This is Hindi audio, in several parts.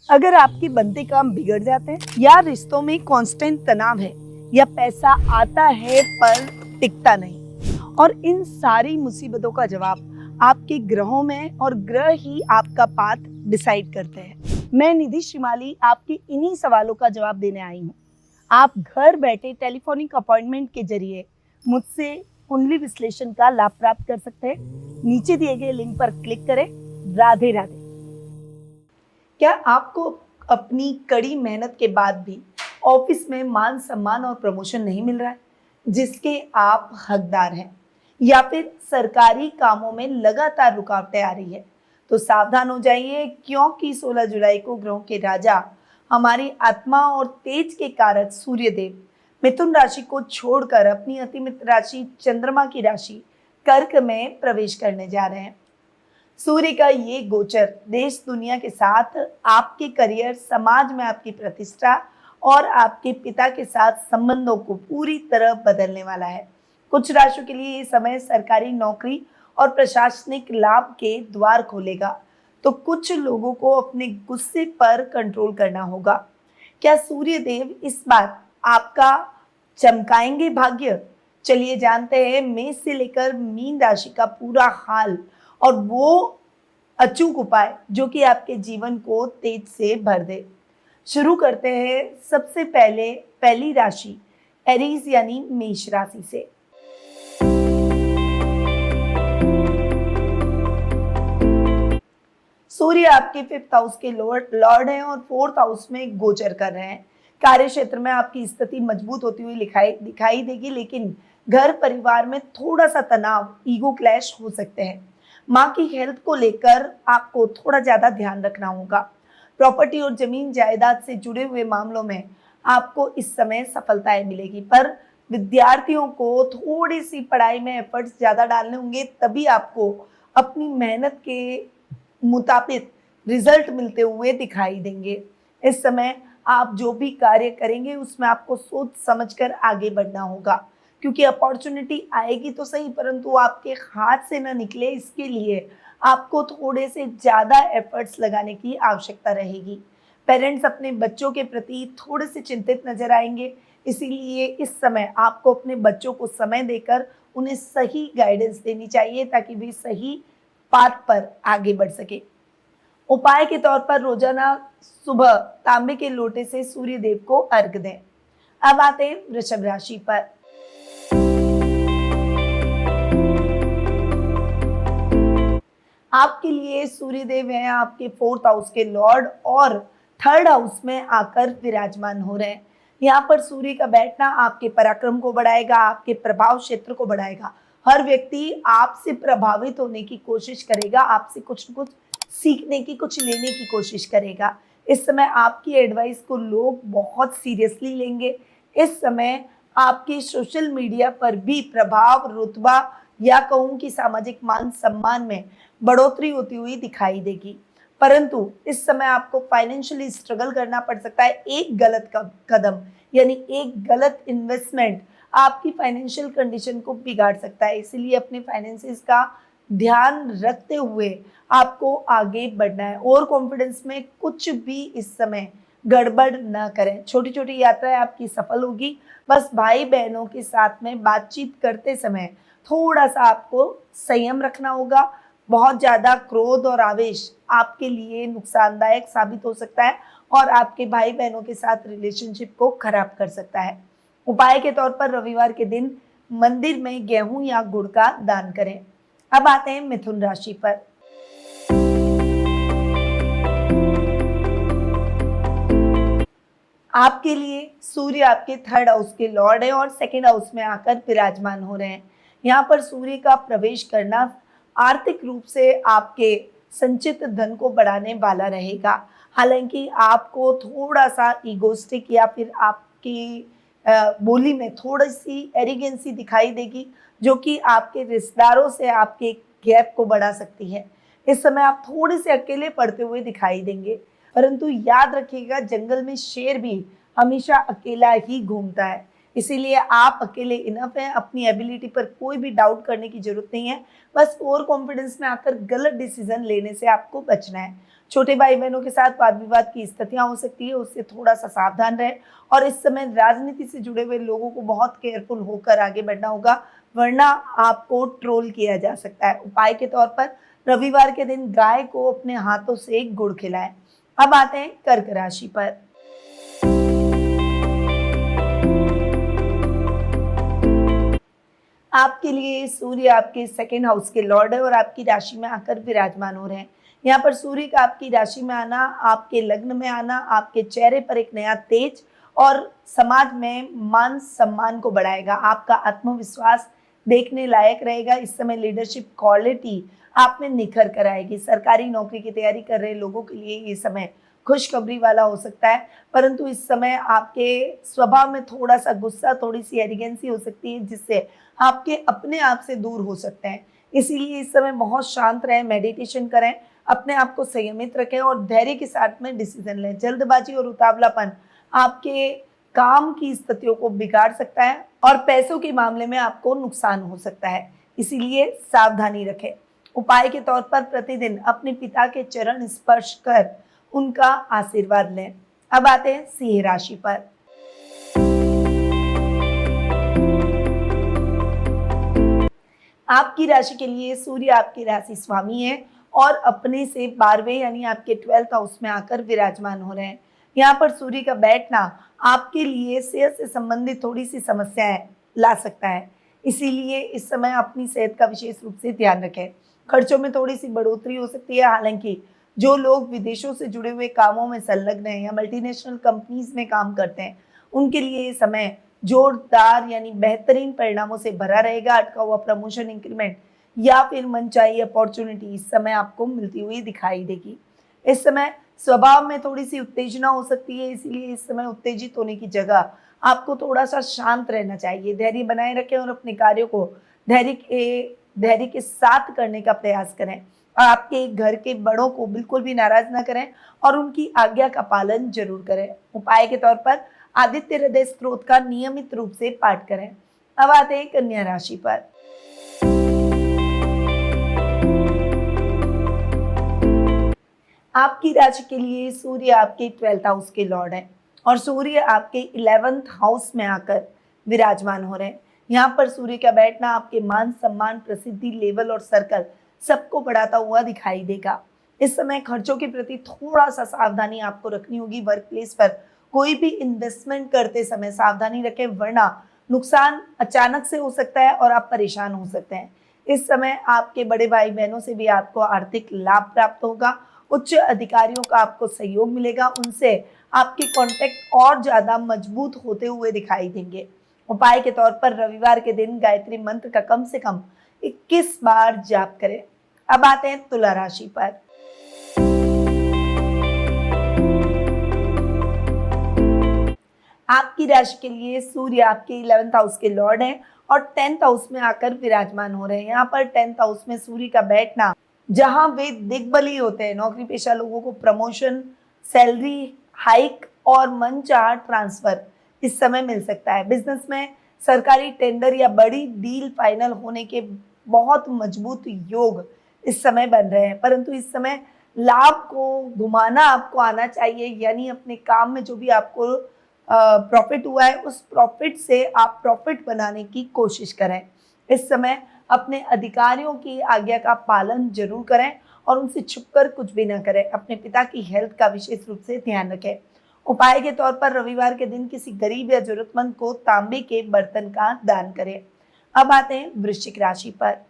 अगर आपके बनते काम बिगड़ जाते हैं या रिश्तों में कांस्टेंट तनाव है या पैसा आता है पर टिकता नहीं, और इन सारी मुसीबतों का जवाब आपके ग्रहों में, और ग्रह ही आपका पाथ डिसाइड करते हैं। मैं निधि श्रीमाली आपके इन्हीं सवालों का जवाब देने आई हूँ। आप घर बैठे टेलीफोनिक अपॉइंटमेंट के जरिए मुझसे कुंडली विश्लेषण का लाभ प्राप्त कर सकते हैं। नीचे दिए गए लिंक पर क्लिक करें। राधे राधे। क्या आपको अपनी कड़ी मेहनत के बाद भी ऑफिस में मान सम्मान और प्रमोशन नहीं मिल रहा है जिसके आप हकदार हैं, या फिर सरकारी कामों में लगातार रुकावटें आ रही है? तो सावधान हो जाइए, क्योंकि 16 जुलाई को ग्रहों के राजा, हमारी आत्मा और तेज के कारक सूर्य देव मिथुन राशि को छोड़कर अपनी अति मित्र राशि चंद्रमा की राशि कर्क में प्रवेश करने जा रहे हैं। सूर्य का ये गोचर देश दुनिया के साथ आपके करियर, समाज में आपकी प्रतिष्ठा और आपके पिता के साथ संबंधों को पूरी तरह बदलने वाला है। कुछ राशियों के लिए ये समय सरकारी नौकरी और प्रशासनिक लाभ के द्वार खोलेगा, तो कुछ लोगों को अपने गुस्से पर कंट्रोल करना होगा। क्या सूर्य देव इस बार आपका चमकाएंगे भाग्य? चलिए जानते हैं मेष से लेकर मीन राशि का पूरा हाल और वो अचूक उपाय जो कि आपके जीवन को तेज से भर दे। शुरू करते हैं सबसे पहले पहली राशि एरीज यानी मेष राशि से। सूर्य आपके 5th हाउस के लॉर्ड हैं और 4th हाउस में गोचर कर रहे हैं। कार्य क्षेत्र में आपकी स्थिति मजबूत होती हुई दिखाई देगी, लेकिन घर परिवार में थोड़ा सा तनाव, ईगो क्लैश हो सकते हैं। माँ की हेल्थ को लेकर आपको थोड़ा ज्यादा ध्यान रखना होगा। प्रॉपर्टी और जमीन जायदाद से जुड़े हुए मामलों में आपको इस समय सफलताएं मिलेगी, पर विद्यार्थियों को थोड़ी सी पढ़ाई में एफर्ट्स ज्यादा डालने होंगे, तभी आपको अपनी मेहनत के मुताबिक रिजल्ट मिलते हुए दिखाई देंगे। इस समय आप जो भी कार्य करेंगे उसमें आपको सोच समझकर आगे बढ़ना होगा, क्योंकि अपॉर्चुनिटी आएगी तो सही, परंतु आपके हाथ से ना निकले इसके लिए आपको थोड़े से ज़्यादा एफर्ट्स लगाने की आवश्यकता रहेगी। पेरेंट्स अपने बच्चों के प्रति थोड़े से चिंतित नजर आएंगे, इसीलिए इस समय आपको अपने बच्चों को समय देकर उन्हें सही गाइडेंस देनी चाहिए ताकि वे सही पाथ पर आगे बढ़ सके। उपाय के तौर पर रोजाना सुबह तांबे के लोटे से सूर्य देव को अर्घ दें। अब आते हैं वृषभ राशि पर। आपके लिए सूर्य देव हैं आपके 4th हाउस के लॉर्ड और 3rd हाउस में आकर विराजमान हो रहे हैं। यहाँ पर सूर्य का बैठना आपके पराक्रम को बढ़ाएगा, आपके प्रभाव क्षेत्र को बढ़ाएगा। हर व्यक्ति आपसे प्रभावित होने की कोशिश करेगा, आपसे कुछ न कुछ सीखने की, कुछ लेने की कोशिश करेगा। इस समय आपकी एडवाइस को लोग बहुत सीरियसली लेंगे। इस समय आपके सोशल मीडिया पर भी प्रभाव, रुतबा या कहूँ कि सामाजिक मान सम्मान में बढ़ोतरी होती हुई दिखाई देगी, परंतु इस समय आपको फाइनेंशियली स्ट्रगल करना पड़ सकता है। एक गलत कदम यानी एक गलत इन्वेस्टमेंट आपकी फाइनेंशियल कंडीशन को बिगाड़ सकता है, इसलिए अपने फाइनेंसेस का ध्यान रखते हुए आपको आगे बढ़ना है। और कॉन्फिडेंस में कुछ भी इस समय गड़बड़ न करें। छोटी छोटी यात्राएं आपकी सफल होगी, बस भाई बहनों के साथ में बातचीत करते समय थोड़ा सा आपको संयम रखना होगा। बहुत ज़्यादा क्रोध और आवेश आपके लिए नुकसानदायक साबित हो सकता है और आपके भाई बहनों के साथ रिलेशनशिप को खराब कर सकता है। उपाय के तौर पर रविवार के दिन मंदिर में गेहूं या गुड़ का दान करें। अब आते हैं मिथुन राशि पर। आपके लिए सूर्य आपके 3rd हाउस के लॉर्ड है और 2nd हाउस में आकर विराजमान हो रहे हैं। यहाँ पर सूर्य का प्रवेश करना आर्थिक रूप से आपके संचित धन को बढ़ाने वाला रहेगा। हालांकि आपको थोड़ा सा ईगोस्टिक या फिर आपकी बोली में थोड़ी सी एरिगेंसी दिखाई देगी, जो कि आपके रिश्तेदारों से आपके गैप को बढ़ा सकती है। इस समय आप थोड़े से अकेले पड़ते हुए दिखाई देंगे, परंतु याद रखिएगा जंगल में शेर भी हमेशा अकेला ही घूमता है, इसीलिए आप अकेले इनफ हैं। अपनी एबिलिटी पर कोई भी डाउट करने की जरूरत नहीं है, बस ओवर कॉन्फिडेंस में आकर गलत डिसीजन लेने से आपको बचना है। छोटे भाई बहनों के साथ वाद विवाद की स्थितियां हो सकती है, उससे थोड़ा सा सावधान रहें। और इस समय राजनीति से जुड़े हुए लोगों को बहुत केयरफुल होकर आगे बढ़ना होगा, वरना आपको ट्रोल किया जा सकता है। उपाय के तौर पर रविवार के दिन गाय को अपने हाथों से गुड़ खिलाएं। अब आते हैं कर्क राशि पर। आपके लिए सूर्य आपके सेकंड हाउस के लॉर्ड है और आपकी राशि में आकर विराजमान हो रहे हैं। यहाँ पर सूर्य का आपकी राशि में आना, आपके लग्न में आना, आपके चेहरे पर एक नया तेज और समाज में मान सम्मान को बढ़ाएगा। आपका आत्मविश्वास देखने लायक रहेगा। इस समय लीडरशिप क्वालिटी आप में निखर कर आएगी। सरकारी नौकरी की तैयारी कर रहे लोगों के लिए ये समय खुशखबरी वाला हो सकता है, परंतु इस समय आपके स्वभाव में थोड़ा सा गुस्सा, थोड़ी सी एरिगेंसी हो सकती है, जिससे आपके अपने आप से दूर हो सकते हैं। इसीलिए इस समय बहुत शांत रहें, मेडिटेशन करें, अपने आप को संयमित रखें और धैर्य के साथ में डिसीजन लें। जल्दबाजी और उतावलापन आपके काम की स्थितियों को बिगाड़ सकता है और पैसों के मामले में आपको नुकसान हो सकता है, इसीलिए सावधानी रखें। उपाय के तौर पर प्रतिदिन अपने पिता के चरण स्पर्श कर उनका आशीर्वाद लें। अब आते हैं सिंह राशि पर। आपकी राशि के लिए सूर्य आपके राशि स्वामी है और अपने से 12वें यानी आपके 12th हाउस में आकर विराजमान हो रहे हैं। यहाँ पर सूर्य का बैठना आपके लिए सेहत से संबंधित थोड़ी सी समस्याएं ला सकता है, इसीलिए इस समय अपनी सेहत का विशेष रूप से ध्यान रखें। खर्चों में थोड़ी सी बढ़ोतरी हो सकती है। हालांकि जो लोग विदेशों से जुड़े हुए कामों में संलग्न हैं या मल्टीनेशनल कंपनीज में काम करते हैं, उनके लिए ये समय जोरदार यानी बेहतरीन परिणामों से भरा रहेगा। अटका हुआ प्रमोशन, इंक्रीमेंट या फिर मनचाही अपॉर्चुनिटी इस समय आपको मिलती हुई दिखाई देगी। इस समय स्वभाव में थोड़ी सी उत्तेजना हो सकती है, इसीलिए इस समय उत्तेजित होने की जगह आपको थोड़ा सा शांत रहना चाहिए। धैर्य बनाए रखें और अपने कार्यों को धैर्य के साथ करने का प्रयास करें। आपके घर के बड़ों को बिल्कुल भी नाराज ना करें और उनकी आज्ञा का पालन जरूर करें। उपाय के तौर पर आदित्य हृदय स्त्रोत का नियमित रूप से पाठ करें। अब आते हैं कन्या राशि पर। आपकी राशि के लिए सूर्य आपके 12th हाउस के लॉर्ड है और सूर्य आपके 11th हाउस में आकर विराजमान हो रहे हैं। यहाँ पर सूर्य का बैठना आपके मान सम्मान, प्रसिद्धि, लेवल और सर्कल सबको बढ़ाता हुआ दिखाई देगा। इस समय खर्चों के प्रति थोड़ा सा सावधानी आपको रखनी होगी। वर्क प्लेस पर कोई भी इन्वेस्टमेंट करते समय सावधानी रखें, वरना नुकसान अचानक से हो सकता है और आप परेशान हो सकते हैं। इस समय आपके बड़े भाई बहनों से भी आपको आर्थिक लाभ प्राप्त होगा। उच्च अधिकारियों का आपको सहयोग मिलेगा, उनसे आपके कॉन्टेक्ट और ज्यादा मजबूत होते हुए दिखाई देंगे। उपाय के तौर पर रविवार के दिन गायत्री मंत्र का कम से कम 21 बार जाप करें। अब आते हैं तुला राशि पर। आपकी राशि के लिए सूर्य आपके 11th हाउस के लॉर्ड हैं और 10th हाउस में आकर विराजमान हो रहे हैं। यहाँ पर 10th हाउस में सूर्य का बैठना, जहां वे दिग्बली होते हैं, नौकरी पेशा लोगों को प्रमोशन, सैलरी हाइक और मनचाहा ट्रांसफर इस समय मिल सकता है। बिजनेस में सरकारी टेंडर या बड़ी डील फाइनल होने के बहुत मजबूत योग इस समय बन रहे हैं, परंतु इस समय लाभ को घुमाना आपको आना चाहिए, यानी अपने काम में जो भी आपको प्रॉफिट हुआ है उस प्रॉफिट से आप प्रॉफिट बनाने की कोशिश करें। इस समय अपने अधिकारियों की आज्ञा का पालन जरूर करें और उनसे छुपकर कुछ भी न करें। अपने पिता की हेल्थ का विशेष रूप से ध्यान रखें। उपाय के तौर पर रविवार के दिन किसी गरीब या जरूरतमंद को तांबे के बर्तन का दान करें। अब आते हैं वृश्चिक राशि पर।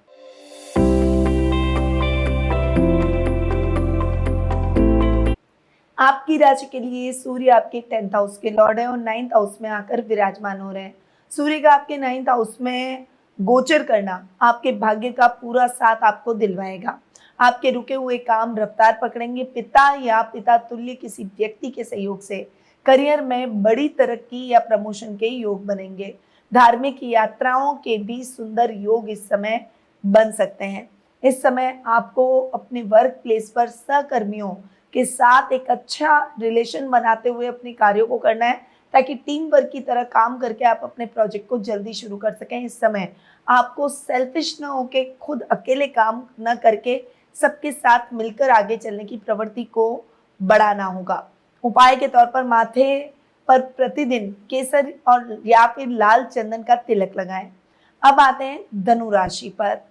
आपकी राशि के लिए सूर्य आपके 10th हाउस के लॉर्ड है और 9th हाउस में आकर विराजमान हो रहे हैं। सूर्य का आपके 9th हाउस में गोचर करना आपके भाग्य का पूरा साथ आपको दिलवाएगा। आपके रुके हुए काम रफ्तार पकड़ेंगे। पिता या पिता तुल्य किसी व्यक्ति के सहयोग से करियर में बड़ी तरक्की या प्रमोशन के योग बनेंगे। धार्मिक यात्राओं के भी सुंदर योग इस समय बन सकते हैं। इस समय आपको अपने वर्क प्लेस पर सहकर्मियों के साथ एक अच्छा रिलेशन बनाते हुए अपने कार्यों को करना है, ताकि टीम वर्क की तरह काम करके आप अपने प्रोजेक्ट को जल्दी शुरू कर सकें। इस समय आपको सेल्फिश न होके खुद अकेले काम न करके सबके साथ मिलकर आगे चलने की प्रवृत्ति को बढ़ाना होगा। उपाय के तौर पर माथे पर प्रतिदिन केसर और या फिर लाल चंदन का तिलक लगाएं। अब आते हैं धनु राशि पर।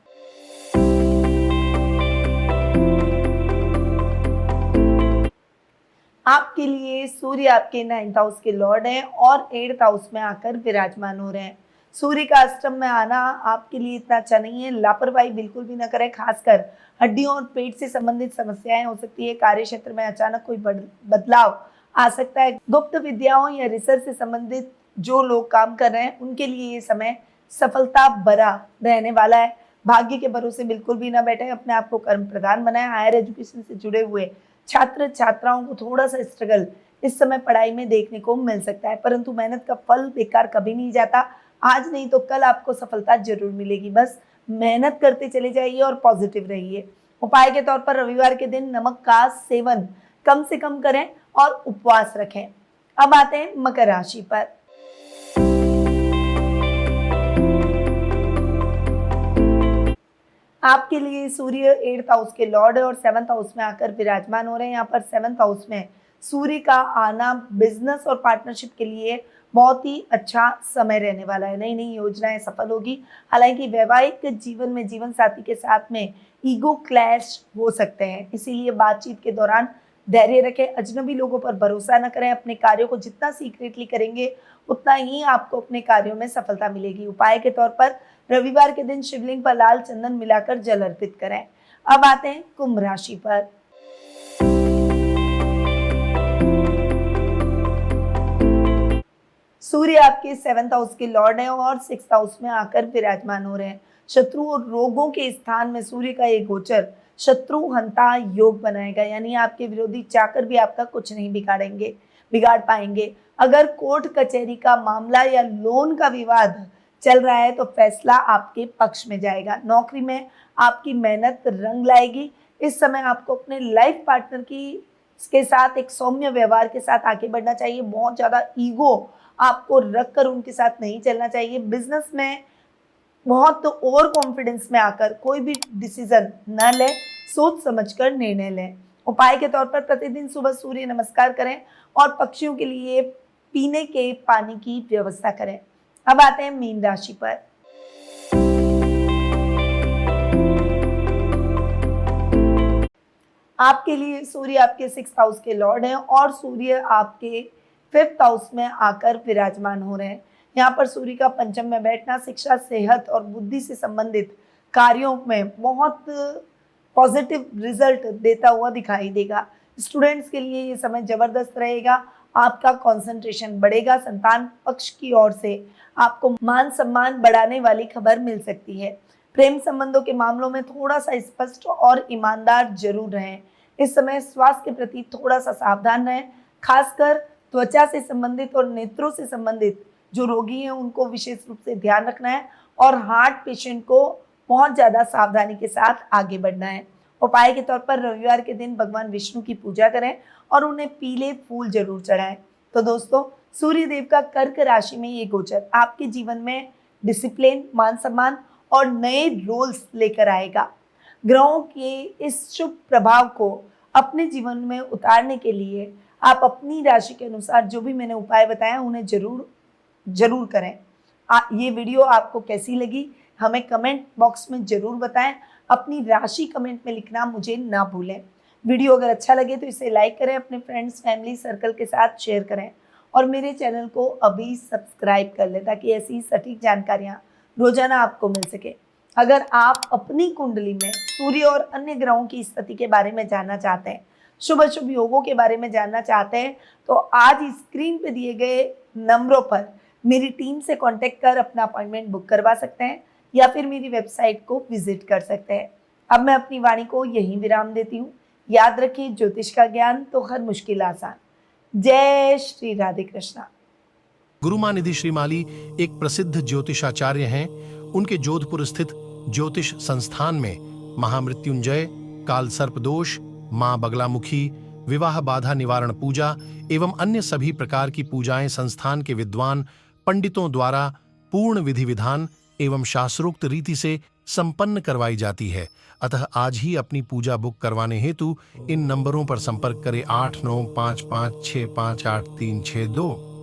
आपके लिए सूर्य आपके 9th हाउस के लॉर्ड हैं और 8th हाउस में आकर विराजमान हो रहे हैं। सूर्य का अष्टम में आना आपके लिए इतना अच्छा नहीं है। लापरवाही बिल्कुल भी ना करें, खासकर हड्डियों और पेट से संबंधित समस्याएं हो सकती है। कार्य क्षेत्र में अचानक कोई बदलाव आ सकता है। गुप्त विद्याओं या रिसर्च से संबंधित जो लोग काम कर रहे हैं उनके लिए ये समय सफलता भरा रहने वाला है। भाग्य के भरोसे बिल्कुल भी ना बैठे, अपने आप को कर्म प्रधान बनाएं। हायर एजुकेशन से जुड़े हुए छात्र छात्राओं को थोड़ा सा स्ट्रगल इस समय पढ़ाई में देखने को मिल सकता है, परंतु मेहनत का फल बेकार कभी नहीं जाता। आज नहीं तो कल आपको सफलता जरूर मिलेगी। बस मेहनत करते चले जाइए और पॉजिटिव रहिए। उपाय के तौर पर रविवार के दिन नमक का सेवन कम से कम करें और उपवास रखें। अब आते हैं मकर राशि पर। आपके लिए सूर्य 8th हाउस के लॉर्ड है और 7th हाउस में आकर विराजमान हो रहे हैं। यहाँ पर 7th हाउस में सूर्य का आना बिजनेस और पार्टनरशिप के लिए बहुत ही अच्छा समय रहने वाला है। नई नई योजनाएं सफल होगी। हालांकि वैवाहिक जीवन में जीवन साथी के साथ में ईगो क्लैश हो सकते हैं, इसीलिए बातचीत के दौरान धैर्य रखें। अजनबी लोगों पर भरोसा न करें। अपने कार्यों को जितना सीक्रेटली करेंगे उतना ही आपको अपने कार्यों में सफलता मिलेगी। उपाय के तौर पर रविवार के दिन शिवलिंग पर लाल चंदन मिलाकर जल अर्पित करें। अब आते हैं कुंभ राशि पर। सूर्य आपके 7th हाउस के लॉर्ड हैं और 6th हाउस में आकर विराजमान हो रहे हैं। शत्रु और रोगों के स्थान में सूर्य का एक गोचर शत्रु हंता योग बनाएगा, यानी आपके विरोधी चाहकर भी आपका कुछ नहीं बिगाड़ पाएंगे। अगर कोर्ट कचहरी का मामला या लोन का विवाद चल रहा है तो फैसला आपके पक्ष में जाएगा। नौकरी में आपकी मेहनत रंग लाएगी। इस समय आपको अपने लाइफ पार्टनर के साथ एक सौम्य व्यवहार के साथ आगे बढ़ना चाहिए। बहुत ज्यादा ईगो आपको रखकर उनके साथ नहीं चलना चाहिए। बिजनेस में बहुत ओवर कॉन्फिडेंस में आकर कोई भी डिसीजन न लें, सोच समझकर निर्णय लें। उपाय के तौर पर प्रतिदिन सुबह सूर्य नमस्कार करें और पक्षियों के लिए पीने के पानी की व्यवस्था करें। अब आते हैं मीन राशि पर। आपके लिए सूर्य आपके 6th हाउस के लॉर्ड हैं और सूर्य आपके 5th हाउस में आकर विराजमान हो रहे हैं। यहाँ पर सूर्य का पंचम में बैठना शिक्षा, सेहत और बुद्धि से संबंधित कार्यों में बहुत पॉजिटिव रिजल्ट देता हुआ दिखाई देगा। स्टूडेंट्स के लिए ये समय जबरदस्त रहेगा। आपका कंसंट्रेशन बढ़ेगा। संतान पक्ष की ओर से आपको मान सम्मान बढ़ाने वाली खबर मिल सकती है। प्रेम संबंधों के मामलों में थोड़ा सा स्पष्ट और ईमानदार जरूर रहें। इस समय स्वास्थ्य के प्रति थोड़ा सा सावधान रहें। खासकर त्वचा से संबंधित और नेत्रों से संबंधित जो रोगी हैं उनको विशेष रूप से ध्यान रखना है और हार्ट पेशेंट को बहुत ज़्यादा सावधानी के साथ आगे बढ़ना है। उपाय के तौर पर रविवार के दिन भगवान विष्णु की पूजा करें और उन्हें पीले फूल जरूर चढ़ाएं। तो दोस्तों, सूर्य देव का कर्क राशि में ये गोचर आपके जीवन में डिसिप्लिन, मान सम्मान और नए रोल्स लेकर आएगा। ग्रहों के इस शुभ प्रभाव को अपने जीवन में उतारने के लिए आप अपनी राशि के अनुसार जो भी मैंने उपाय बताया उन्हें जरूर करें। ये वीडियो आपको कैसी लगी हमें कमेंट बॉक्स में जरूर बताएं। अपनी राशि कमेंट में लिखना मुझे ना भूलें। वीडियो अगर अच्छा लगे तो इसे लाइक करें, अपने फ्रेंड्स, फैमिली सर्कल के साथ शेयर करें और मेरे चैनल को अभी सब्सक्राइब कर लें ताकि ऐसी सटीक जानकारियाँ रोजाना आपको मिल सके। अगर आप अपनी कुंडली में सूर्य और अन्य ग्रहों की स्थिति के बारे में जानना चाहते हैं, शुभ अशुभ योगों के बारे में जानना चाहते हैं, तो आज स्क्रीन पे दिए गए नंबरों पर मेरी टीम से कांटेक्ट कर अपना अपॉइंटमेंट बुक करवा सकते हैं या फिर मेरी वेबसाइट को विजिट कर सकते हैं। अब मैं अपनी वाणी को यहीं विराम देती हूँ। याद रखिए, ज्योतिष का ज्ञान तो हर मुश्किल आसान। जय श्री राधे कृष्णा। गुरुमानिधि श्रीमाली एक प्रसिद्ध ज्योतिषाचार्य हैं। उनके जोधपुर स्थित ज्योतिष संस्थान में महामृत्युंजय, काल सर्प दोष, मां बगलामुखी, विवाह बाधा निवारण पूजा एवं अन्य सभी प्रकार की पूजाएं संस्थान के विद्वान पंडितों द्वारा पूर्ण विधि विधान एवं शास्त्रोक्त रीति से संपन्न करवाई जाती है। अतः आज ही अपनी पूजा बुक करवाने हेतु इन नंबरों पर संपर्क करें 8955658362।